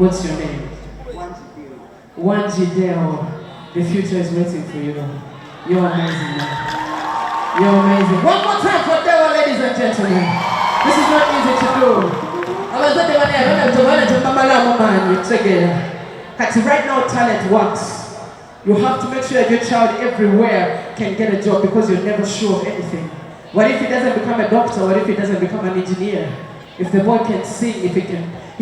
What's your name? Wanjideo. The future is waiting for you. You're amazing, man. You're amazing. One more time for Deo, ladies and gentlemen. This is not easy to do. Right now, talent works. You have to make sure that your child everywhere can get a job because you're never sure of anything. What if he doesn't become a doctor? What if he doesn't become an engineer? If the boy can sing, if he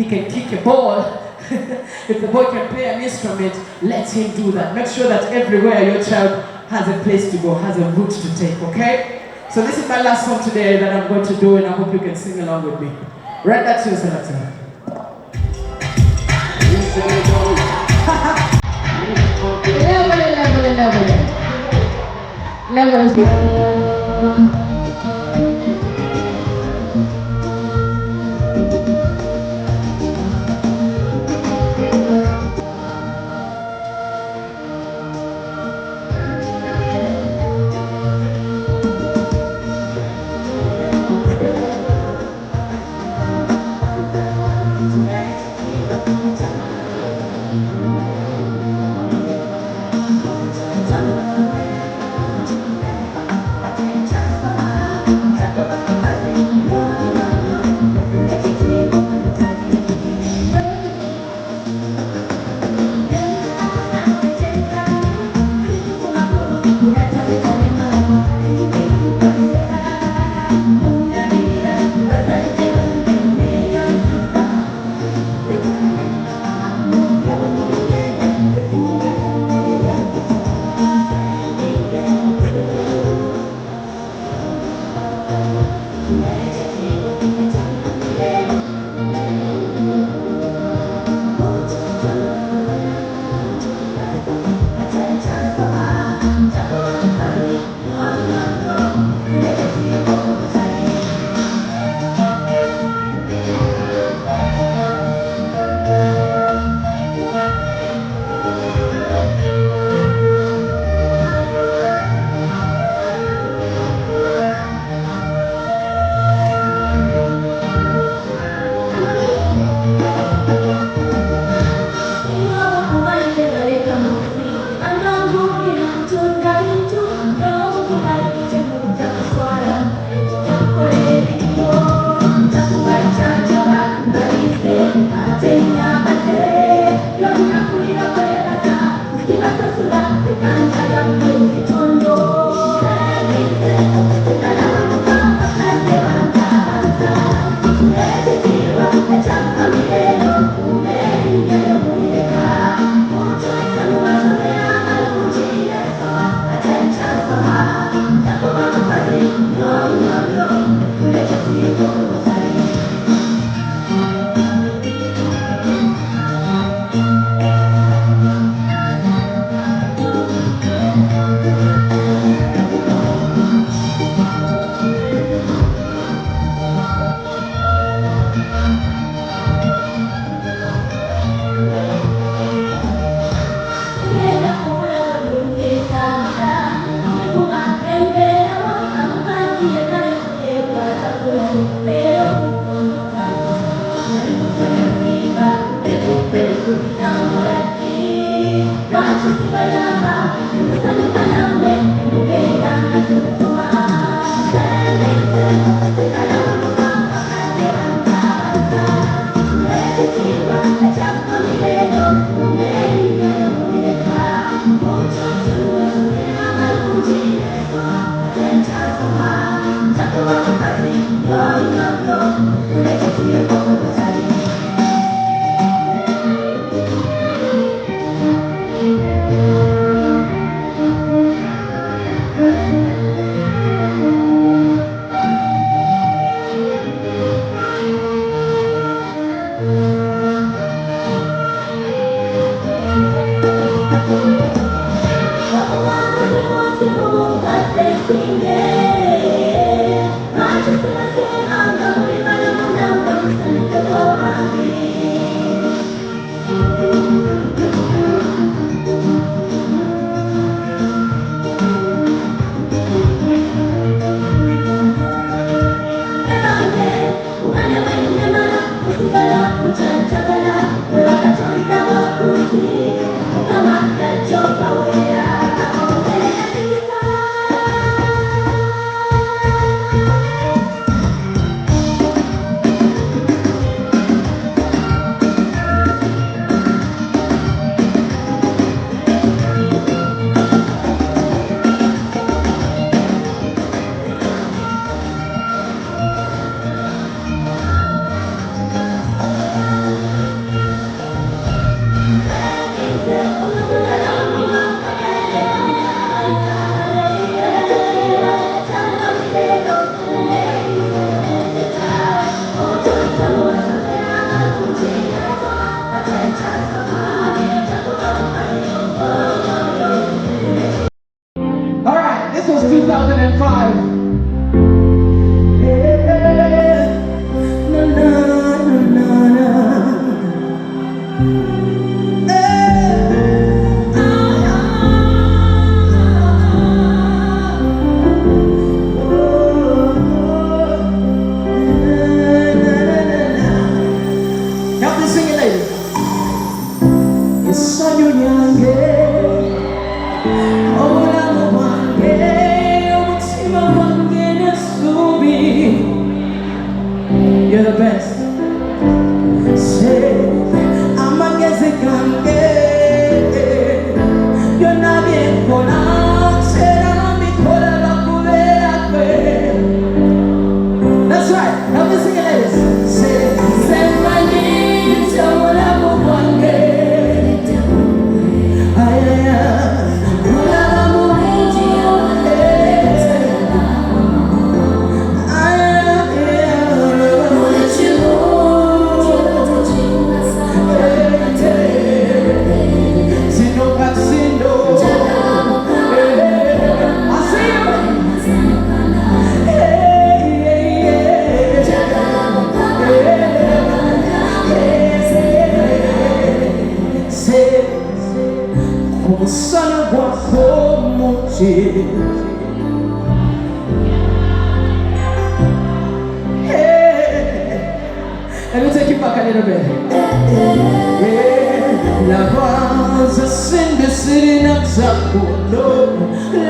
can kick a ball, if the boy can play an instrument, let him do that. Make sure that everywhere your child has a place to go, has a route to take, okay? So this is my last song today that I'm going to do, and I hope you can sing along with me. Right back to you, Senator. Level. Let me take you back a little bit. La voix sing the city not no.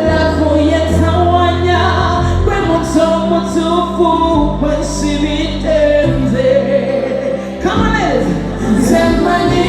La foyeta wanya when muto when she be come on, ladies. Zemani.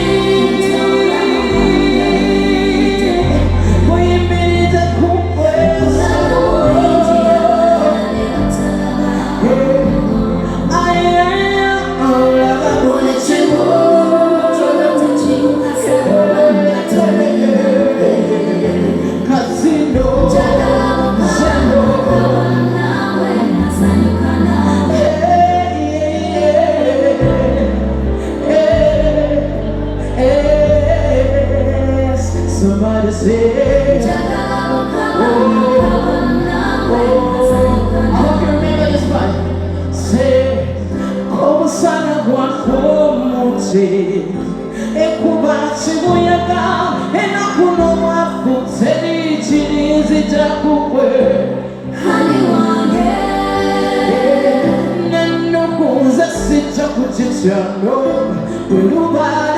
Somebody say, I hope you remember this part. Say, como sana guacomote, ekubachi boyaga, enakuno mafuteni chinizi jakukwe. Haniwange, neno kunza sita kuchichano, uluba.